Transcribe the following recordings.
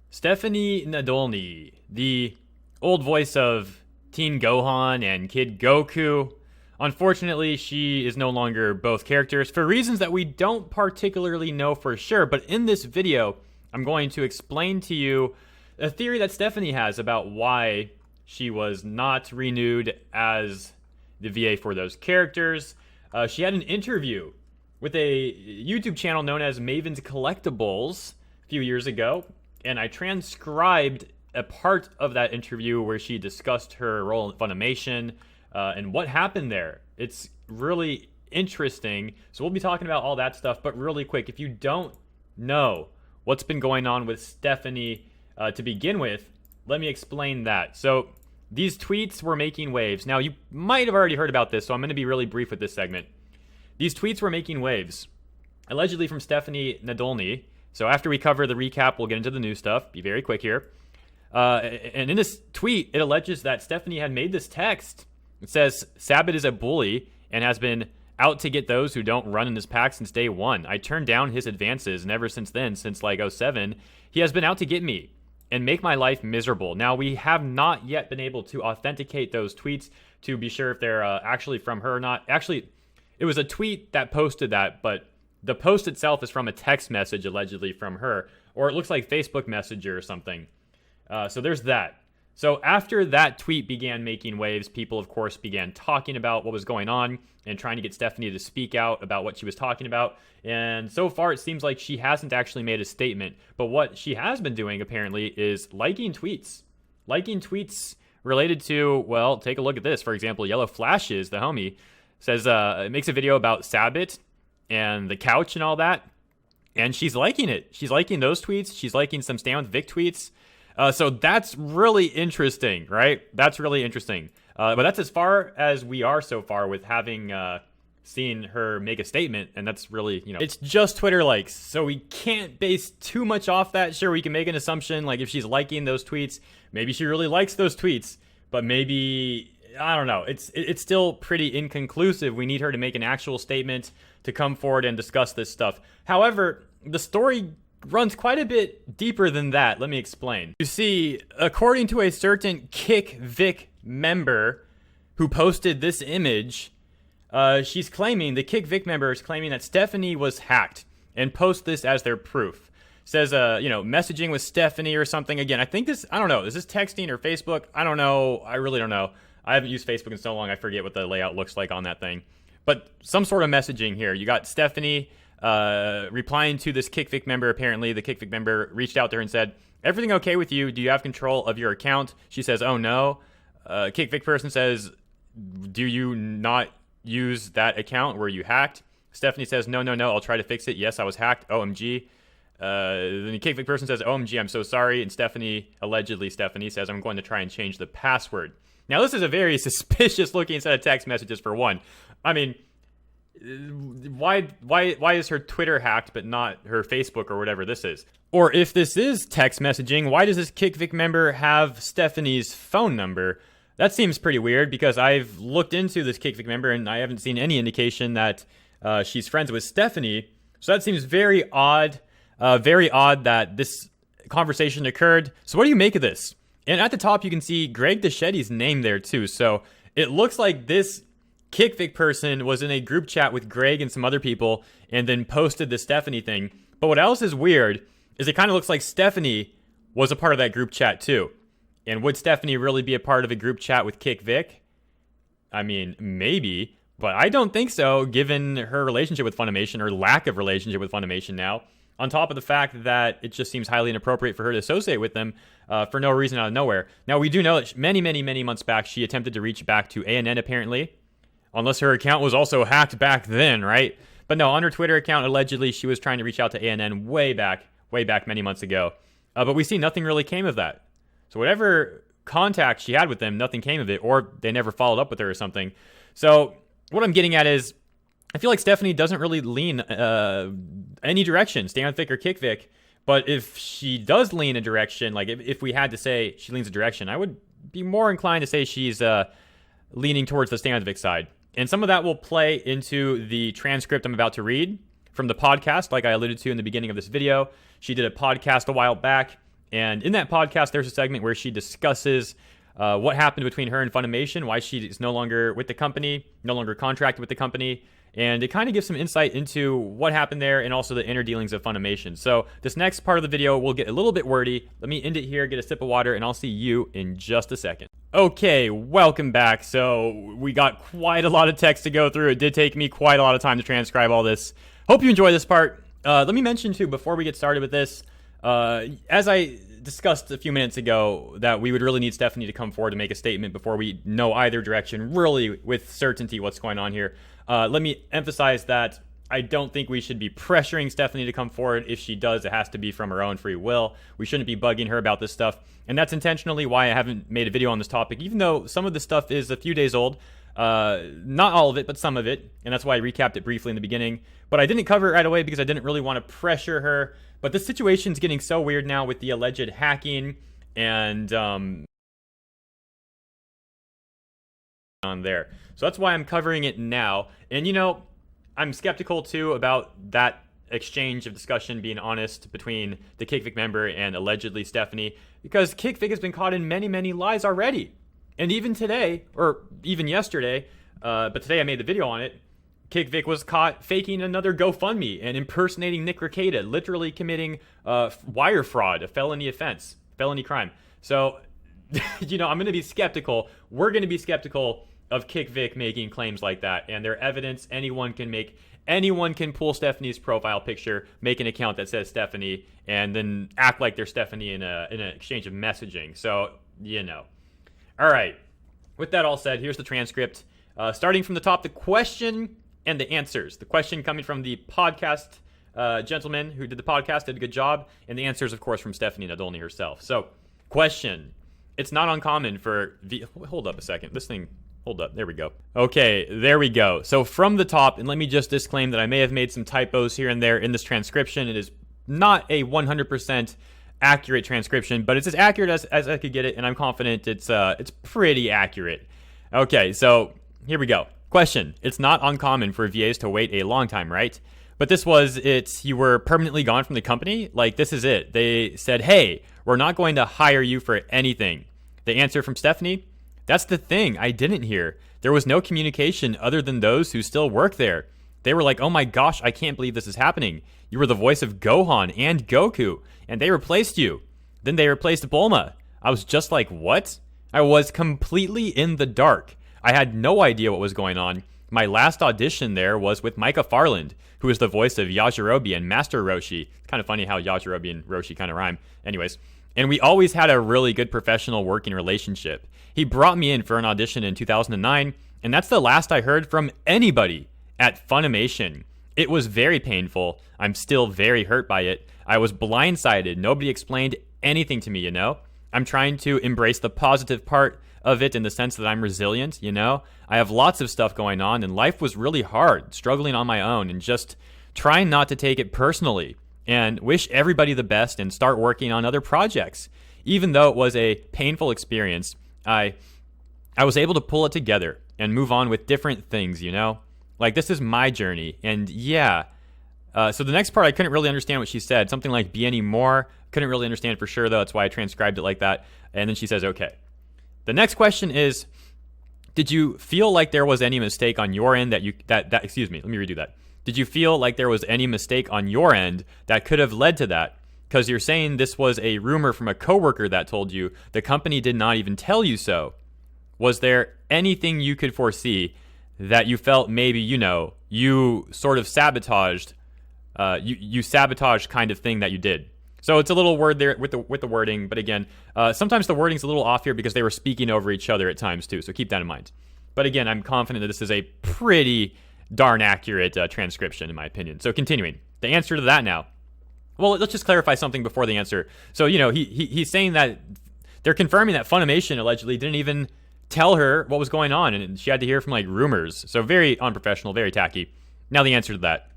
Stephanie Nadolny, the old voice of Teen Gohan and Kid Goku. Unfortunately, she is no longer both characters for reasons that we don't particularly know for sure. But in this video, I'm going to explain to you a theory that Stephanie has about why she was not renewed as the VA for those characters. She had an interview with a YouTube channel known as Maven's Collectibles a few years ago, and I transcribed a part of that interview where she discussed her role in Funimation and what happened there. It's really interesting, so we'll be talking about all that stuff, but really quick, if you don't know what's been going on with Stephanie to begin with, let me explain that. So these tweets were making waves. Now, you might have already heard about this, so I'm going to be really brief with this segment. These tweets were making waves, allegedly from Stephanie Nadolny. So after we cover the recap, we'll get into the new stuff. Be very quick here. And in this tweet, it alleges that Stephanie had made this text. It says, Sabbath is a bully and has been out to get those who don't run in his pack since day one. I turned down his advances, and ever since then, since like 07, he has been out to get me and make my life miserable. Now, we have not yet been able to authenticate those tweets to be sure if they're actually from her or not. Actually, it was a tweet that posted that, but the post itself is from a text message allegedly from her, or it looks like Facebook Messenger or something. So there's that. So after that tweet began making waves, people, of course, began talking about what was going on and trying to get Stephanie to speak out about what she was talking about. And so far, it seems like she hasn't actually made a statement. But what she has been doing, apparently, is liking tweets. Liking tweets related to, well, take a look at this. For example, Yellow Flashes, the homie, says, makes a video about Sabbath and the couch and all that. And she's liking it. She's liking those tweets. She's liking some Stand With Vic tweets. So that's really interesting, right? That's really interesting. But that's as far as we are so far with having seen her make a statement. And that's really, it's just Twitter likes. So we can't base too much off that. Sure, we can make an assumption, like if she's liking those tweets, maybe she really likes those tweets. But maybe, I don't know. It's still pretty inconclusive. We need her to make an actual statement to come forward and discuss this stuff. However, the story runs quite a bit deeper than that. Let me explain. You see, according to a certain Kick Vic member who posted this image, she's claiming, the Kick Vic member is claiming that Stephanie was hacked and post this as their proof. Says, messaging with Stephanie or something. Again, I think this, I don't know, is this texting or Facebook? I don't know. I really don't know. I haven't used Facebook in so long, I forget what the layout looks like on that thing. But some sort of messaging here. You got Stephanie replying to this Kick Vic member. Apparently, the Kick Vic member reached out to her and said, everything okay with you? Do you have control of your account? She says, oh no. Kick Vic person says, do you not use that account? Were you hacked? Stephanie says, no, I'll try to fix it. Yes, I was hacked. OMG. Then the Kick Vic person says, OMG, I'm so sorry. And allegedly Stephanie says, I'm going to try and change the password. Now, this is a very suspicious looking set of text messages for one. I mean, why is her Twitter hacked but not her Facebook or whatever this is? Or if this is text messaging, why does this Kick Vic member have Stephanie's phone number? That seems pretty weird because I've looked into this Kick Vic member and I haven't seen any indication that she's friends with Stephanie. So that seems very odd that this conversation occurred. So what do you make of this? And at the top, you can see Greg Dashie's name there too. So it looks like this Kick Vic person was in a group chat with Greg and some other people and then posted the Stephanie thing. But what else is weird is it kind of looks like Stephanie was a part of that group chat too. And would Stephanie really be a part of a group chat with Kick Vic? I mean, maybe, but I don't think so, given her relationship with Funimation or lack of relationship with Funimation now. On top of the fact that it just seems highly inappropriate for her to associate with them for no reason out of nowhere. Now, we do know that many months back, she attempted to reach back to ANN apparently. Unless her account was also hacked back then, right? But no, on her Twitter account, allegedly, she was trying to reach out to ANN way back many months ago. But we see nothing really came of that. So whatever contact she had with them, nothing came of it, or they never followed up with her or something. So what I'm getting at is, I feel like Stephanie doesn't really lean any direction, Stand Vic or Kick Vic. But if she does lean a direction, like if we had to say she leans a direction, I would be more inclined to say she's leaning towards the Stand Vic side. And some of that will play into the transcript I'm about to read from the podcast, like I alluded to in the beginning of this video. She did a podcast a while back, And in that podcast, there's a segment where she discusses what happened between her and Funimation, why she is no longer with the company, no longer contracted with the company. And it kind of gives some insight into what happened there and also the inner dealings of Funimation. So this next part of the video will get a little bit wordy. Let me end it here, get a sip of water, and I'll see you in just a second. Okay, welcome back. So we got quite a lot of text to go through. It did take me quite a lot of time to transcribe all this. Hope you enjoy this part. Let me mention too, before we get started with this, as I discussed a few minutes ago, that we would really need Stephanie to come forward to make a statement before we know either direction, really with certainty what's going on here. Let me emphasize that I don't think we should be pressuring Stephanie to come forward. If she does, it has to be from her own free will. We shouldn't be bugging her about this stuff. And that's intentionally why I haven't made a video on this topic, even though some of this stuff is a few days old. Not all of it, but some of it. And that's why I recapped it briefly in the beginning. But I didn't cover it right away because I didn't really want to pressure her. But the situation's getting so weird now with the alleged hacking and on there. So that's why I'm covering it now. And you know, I'm skeptical too about that exchange of discussion being honest between the KickVic member and allegedly Stephanie, because KickVic has been caught in many, many lies already. And even today, or even yesterday, but today I made the video on it, KickVic was caught faking another GoFundMe and impersonating Nick Rekieta, literally committing wire fraud, a felony offense, felony crime. So, you know, I'm going to be skeptical. We're going to be skeptical of KickVic making claims like that. And their evidence, anyone can make. Anyone can pull Stephanie's profile picture, make an account that says Stephanie, and then act like they're Stephanie in an exchange of messaging. So, you know. All right. With that all said, here's the transcript. Starting from the top, the question and the answers. The question coming from the podcast gentleman who did the podcast, did a good job. And the answers, of course, from Stephanie Nadolny herself. So, question. It's not uncommon for... Hold up a second. This thing... Hold up. There we go. Okay, there we go. So from the top, and let me just disclaim that I may have made some typos here and there in this transcription. It is not a 100% accurate transcription, but it's as accurate as I could get it, and I'm confident it's pretty accurate. Okay, so here we go. Question. It's not uncommon for VAs to wait a long time, right? But this was it. You were permanently gone from the company? Like, this is it. They said, hey, we're not going to hire you for anything. The answer from Stephanie? That's the thing I didn't hear. There was no communication other than those who still work there. They were like, oh my gosh, I can't believe this is happening. You were the voice of Gohan and Goku, and they replaced you. Then they replaced Bulma. I was just like, what? I was completely in the dark. I had no idea what was going on. My last audition there was with Micah Farland, who is the voice of Yajirobe and Master Roshi. It's kind of funny how Yajirobe and Roshi kind of rhyme. Anyways, and we always had a really good professional working relationship. He brought me in for an audition in 2009, and that's the last I heard from anybody at Funimation. It was very painful. I'm still very hurt by it. I was blindsided. Nobody explained anything to me, you know? I'm trying to embrace the positive part of it in the sense that I'm resilient, you know? I have lots of stuff going on, and life was really hard, struggling on my own, and just trying not to take it personally, and wish everybody the best and start working on other projects. Even though it was a painful experience, I was able to pull it together and move on with different things, you know? Like, this is my journey, and yeah. So the next part, I couldn't really understand what she said. Something like, be any more. Couldn't really understand for sure, though. That's why I transcribed it like that. And then she says, okay. The next question is, did you feel like there was any mistake on your end excuse me, let me redo that. Did you feel like there was any mistake on your end that could have led to that? Because you're saying this was a rumor from a coworker that told you. The company did not even tell you so. Was there anything you could foresee that you felt maybe, you know, you sort of sabotaged, you sabotaged kind of thing that you did? So it's a little word there with the wording, but again, sometimes the wording's a little off here because they were speaking over each other at times too, so keep that in mind. But again, I'm confident that this is a pretty darn accurate transcription in my opinion. So continuing, the answer to that now. Well, let's just clarify something before the answer. So, you know, he's saying that they're confirming that Funimation allegedly didn't even tell her what was going on, and she had to hear from, like, rumors. So very unprofessional, very tacky. Now the answer to that.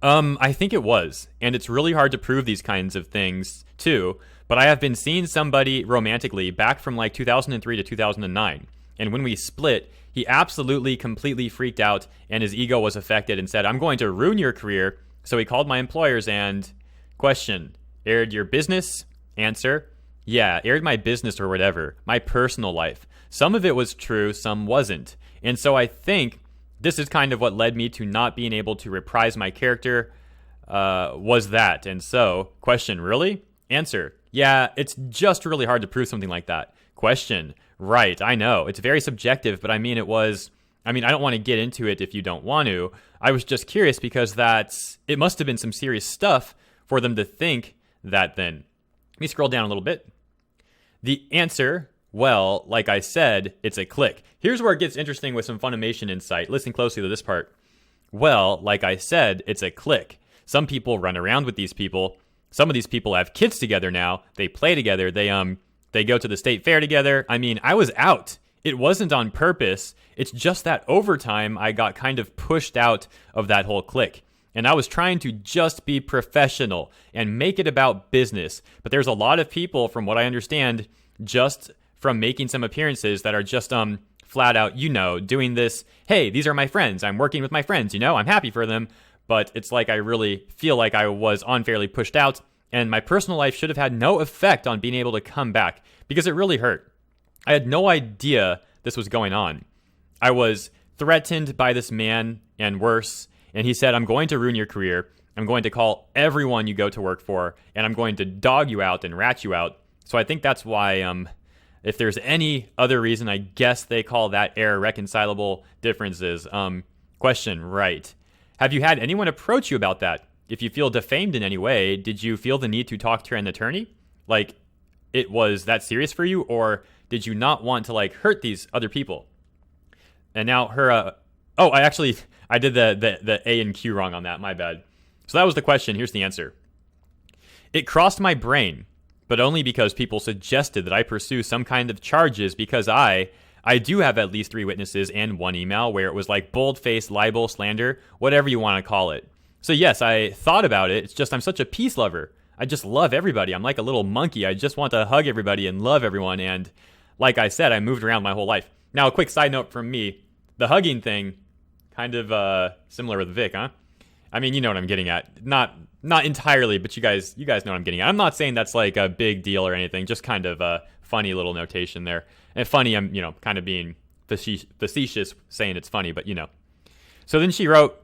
I think it was, and it's really hard to prove these kinds of things, too, but I have been seeing somebody romantically back from, like, 2003 to 2009, and when we split, he absolutely, completely freaked out, and his ego was affected and said, I'm going to ruin your career, so he called my employers and... Question, aired your business Answer: yeah, aired my business or whatever, my personal life. Some of it was true, some wasn't. And so I think this is kind of what led me to not being able to reprise my character, was that. And so, question, really? Answer: yeah, it's just really hard to prove something like that. Question: right, I know. It's very subjective, but I mean, I don't want to get into it if you don't want to. I was just curious because it must have been some serious stuff for them to think that then. Let me scroll down a little bit. The answer: well, like I said, it's a click. Here's where it gets interesting with some Funimation insight. Listen closely to this part. Well, like I said, it's a click. Some people run around with these people. Some of these people have kids together now. They play together. They go to the state fair together. I mean, I was out. It wasn't on purpose. It's just that over time, I got kind of pushed out of that whole clique. And I was trying to just be professional and make it about business. But there's a lot of people, from what I understand, just from making some appearances that are just flat out, doing this. Hey, these are my friends. I'm working with my friends. I'm happy for them. But it's like I really feel like I was unfairly pushed out. And my personal life should have had no effect on being able to come back because it really hurt. I had no idea this was going on. I was threatened by this man and worse. And he said, I'm going to ruin your career. I'm going to call everyone you go to work for. And I'm going to dog you out and rat you out. So I think that's why, if there's any other reason, I guess they call that error reconcilable differences. Question, right. Have you had anyone approach you about that? If you feel defamed in any way, did you feel the need to talk to an attorney? Like, it was that serious for you? Or did you not want to, hurt these other people? And now her, I did the A and Q wrong on that. My bad. So that was the question. Here's the answer. It crossed my brain, but only because people suggested that I pursue some kind of charges because I do have at least 3 witnesses and 1 email where it was like bold-faced libel, slander, whatever you want to call it. So yes, I thought about it. It's just I'm such a peace lover. I just love everybody. I'm like a little monkey. I just want to hug everybody and love everyone. And like I said, I moved around my whole life. Now, a quick side note from me. The hugging thing, kind of similar with Vic, huh? I mean, you know what I'm getting at. Not entirely, but you guys know what I'm getting at. I'm not saying that's like a big deal or anything. Just kind of a funny little notation there. And funny, I'm, kind of being facetious saying it's funny, but So then she wrote,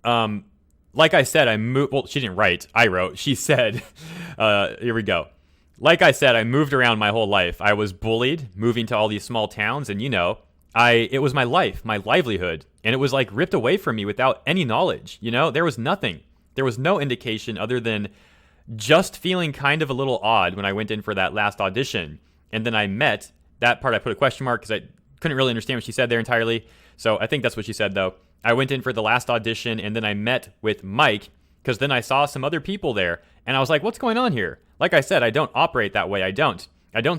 like I said, I moved. Well, she didn't write. I wrote. She said, here we go. Like I said, I moved around my whole life. I was bullied, moving to all these small towns, and it was my life, my livelihood, and it was like ripped away from me without any knowledge. There was nothing. There was no indication other than just feeling kind of a little odd when I went in for that last audition. And then I met that part. I put a question mark because I couldn't really understand what she said there entirely. So I think that's what she said, though. I went in for the last audition, and then I met with Mike because then I saw some other people there, and I was like, what's going on here? Like I said, I don't operate that way. I don't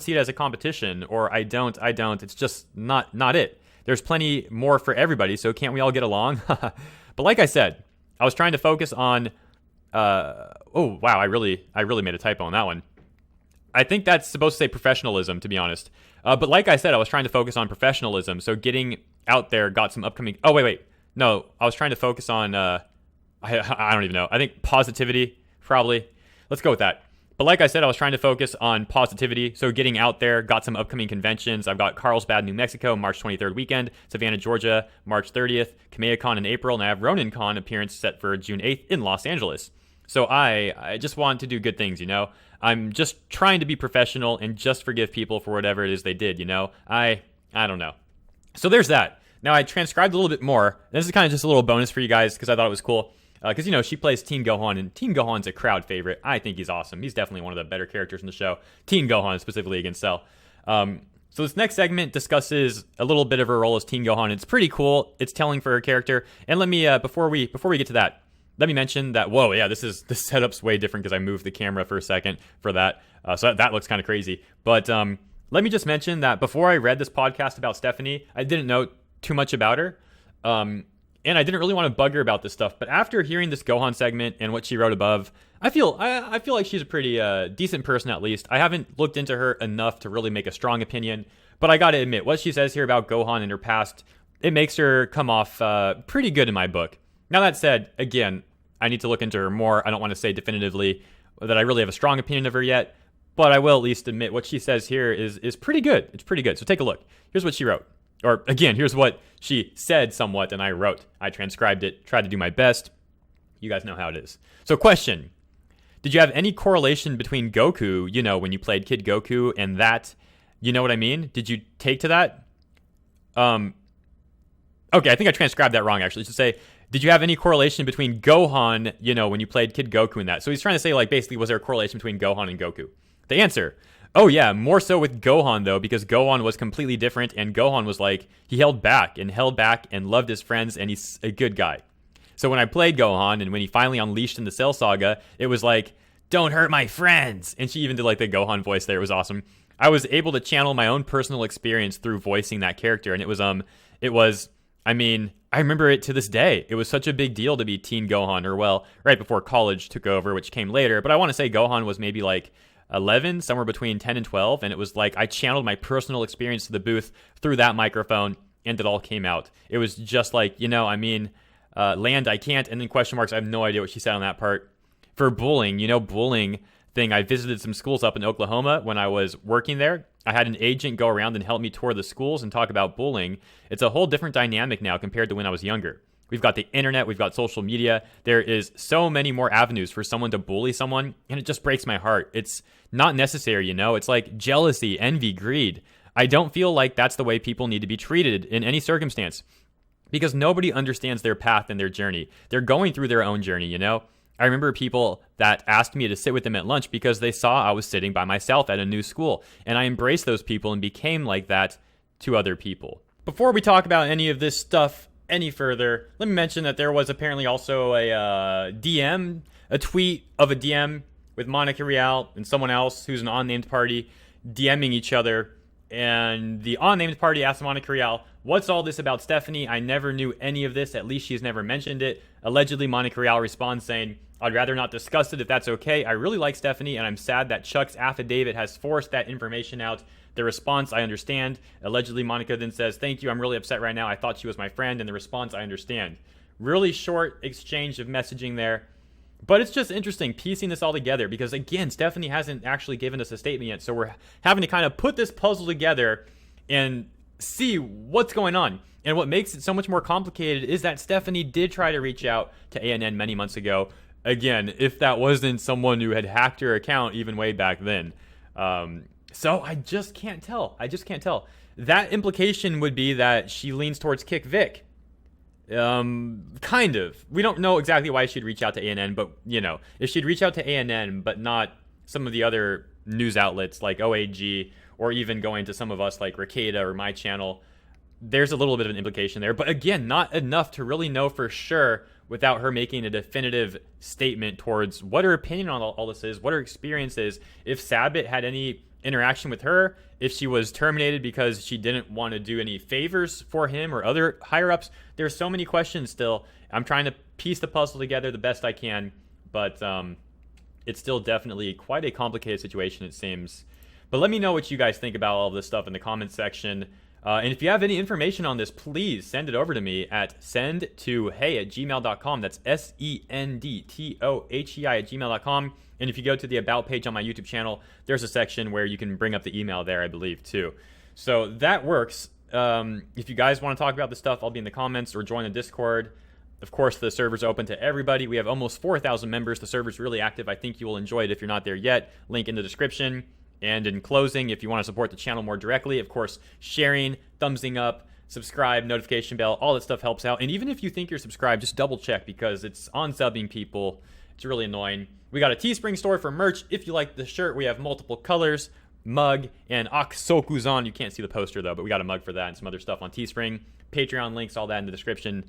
see it as a competition, or I don't. It's just not it. There's plenty more for everybody, so can't we all get along? But like I said, I was trying to focus on, oh, wow, I really made a typo on that one. I think that's supposed to say professionalism, to be honest. But like I said, I was trying to focus on professionalism, so getting out there got some upcoming... Oh, wait. No, I was trying to focus on, I don't even know. I think positivity, probably. Let's go with that. But like I said, I was trying to focus on positivity. So getting out there, got some upcoming conventions. I've got Carlsbad, New Mexico, March 23rd weekend. Savannah, Georgia, March 30th. KamehaCon in April. And I have RoninCon appearance set for June 8th in Los Angeles. So I just want to do good things, I'm just trying to be professional and just forgive people for whatever it is they did, I don't know. So there's that. Now, I transcribed a little bit more. This is kind of just a little bonus for you guys because I thought it was cool. Because, she plays Teen Gohan, and Teen Gohan's a crowd favorite. I think he's awesome. He's definitely one of the better characters in the show. Teen Gohan, specifically against Cell. So this next segment discusses a little bit of her role as Teen Gohan. It's pretty cool. It's telling for her character. And let me, before we get to that, let me mention that, whoa, yeah, this setup's way different because I moved the camera for a second for that. So that looks kind of crazy. But let me just mention that before I read this podcast about Stephanie, I didn't know too much about her. And I didn't really want to bug her about this stuff. But after hearing this Gohan segment and what she wrote above, I feel like she's a pretty decent person, at least. I haven't looked into her enough to really make a strong opinion. But I got to admit, what she says here about Gohan and her past, it makes her come off pretty good in my book. Now, that said, again, I need to look into her more. I don't want to say definitively that I really have a strong opinion of her yet. but I will at least admit what she says here is pretty good. It's pretty good. So take a look. Here's what she wrote. Or again, here's what she said somewhat and I wrote. I transcribed it, tried to do my best. You guys know how it is. So question, did you have any correlation between Goku, you know, when you played Kid Goku and that, you know what I mean? Did you take to that? Okay, I think I transcribed that wrong actually. To say, did you have any correlation between Gohan, you know, when you played Kid Goku and that? So he's trying to say, like, basically, was there a correlation between Gohan and Goku? The answer, oh yeah, more so with Gohan though, because Gohan was completely different and Gohan was like, he held back and loved his friends and he's a good guy. So when I played Gohan and when he finally unleashed in the Cell Saga, it was like, don't hurt my friends. And she even did like the Gohan voice there. It was awesome. I was able to channel my own personal experience through voicing that character. And I mean, I remember it to this day. It was such a big deal to be Teen Gohan, or well, right before college took over, which came later. But I want to say Gohan was maybe like 11, somewhere between 10 and 12. And it was like I channeled my personal experience to the booth through that microphone and it all came out. It was just like, you know, I mean, land, I can't, and then question marks. I have no idea what she said on that part. For bullying, you know, bullying thing, I visited some schools up in Oklahoma when I was working there. I had an agent go around and help me tour the schools and talk about bullying. It's a whole different dynamic now compared to when I was younger. We've got the internet, we've got social media. There is so many more avenues for someone to bully someone, and it just breaks my heart. It's not necessary, you know? It's like jealousy, envy, greed. I don't feel like that's the way people need to be treated in any circumstance, because nobody understands their path and their journey. They're going through their own journey, you know? I remember people that asked me to sit with them at lunch because they saw I was sitting by myself at a new school, and I embraced those people and became like that to other people. Before we talk about any of this stuff any further, let me mention that there was apparently also a tweet of a DM with Monica Rial and someone else who's an unnamed party DMing each other, and the unnamed party asked Monica Rial, what's all this about Stephanie? I never knew any of this. At least she's never mentioned it. Allegedly, Monica Rial responds saying, I'd rather not discuss it if that's okay. I really like Stephanie, and I'm sad that Chuck's affidavit has forced that information out. The response, I understand. Allegedly, Monica then says, thank you, I'm really upset right now. I thought she was my friend. And the response, I understand. Really short exchange of messaging there. But it's just interesting piecing this all together because, again, Stephanie hasn't actually given us a statement yet. So we're having to kind of put this puzzle together and see what's going on. And what makes it so much more complicated is that Stephanie did try to reach out to ANN many months ago. Again, if that wasn't someone who had hacked her account even way back then. So I just can't tell. That implication would be that she leans towards Kick Vic. Kind of. We don't know exactly why she'd reach out to ANN, but, you know, if she'd reach out to ANN, but not some of the other news outlets like OAG, or even going to some of us like Ricada or my channel, there's a little bit of an implication there. But again, not enough to really know for sure without her making a definitive statement towards what her opinion on all this is, what her experience is, if Sabat had any interaction with her, if she was terminated because she didn't want to do any favors for him or other higher-ups. There's so many questions still. I'm trying to piece the puzzle together the best I can, but it's still definitely quite a complicated situation, it seems. But let me know what you guys think about all this stuff in the comments section. And if you have any information on this, please send it over to me at sendtohei@gmail.com. That's sendtohei@gmail.com. And if you go to the About page on my YouTube channel, there's a section where you can bring up the email there, I believe, too. So that works. If you guys want to talk about this stuff, I'll be in the comments or join the Discord. Of course, the server's open to everybody. We have almost 4,000 members. The server's really active. I think you will enjoy it if you're not there yet. Link in the description. And in closing, if you want to support the channel more directly, of course, sharing, thumbsing up, subscribe, notification bell, all that stuff helps out. And even if you think you're subscribed, just double check because it's on subbing people. It's really annoying. We got a Teespring store for merch. If you like the shirt, we have multiple colors, mug, and Aksokuzan. You can't see the poster though, but we got a mug for that and some other stuff on Teespring. Patreon links, all that in the description.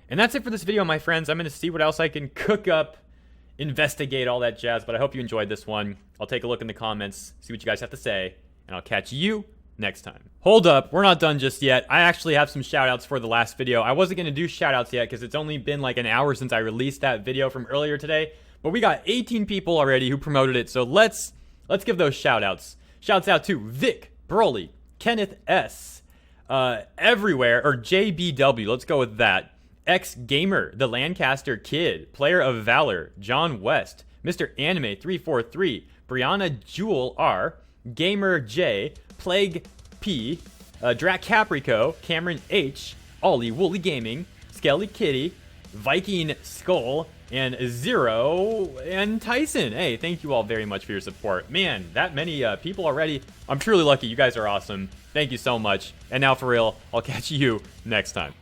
And that's it for this video, my friends. I'm going to see what else I can cook up, investigate, all that jazz, but I hope you enjoyed this one. I'll take a look in the comments, see what you guys have to say, and I'll catch you next time. Hold up, we're not done just yet. I actually have some shoutouts for the last video. I wasn't going to do shoutouts yet because it's only been like an hour since I released that video from earlier today, but we got 18 people already who promoted it, so let's give those shoutouts. Shouts out to Vic, Broly, Kenneth S, Everywhere, or JBW, let's go with that. X-Gamer, The Lancaster Kid, Player of Valor, John West, Mr. Anime 343, Brianna Jewel R, Gamer J, Plague P, Drac Caprico, Cameron H, Ollie Woolly Gaming, Skelly Kitty, Viking Skull, and Zero, and Tyson. Hey, thank you all very much for your support. Man, that many people already. I'm truly lucky. You guys are awesome. Thank you so much. And now for real, I'll catch you next time.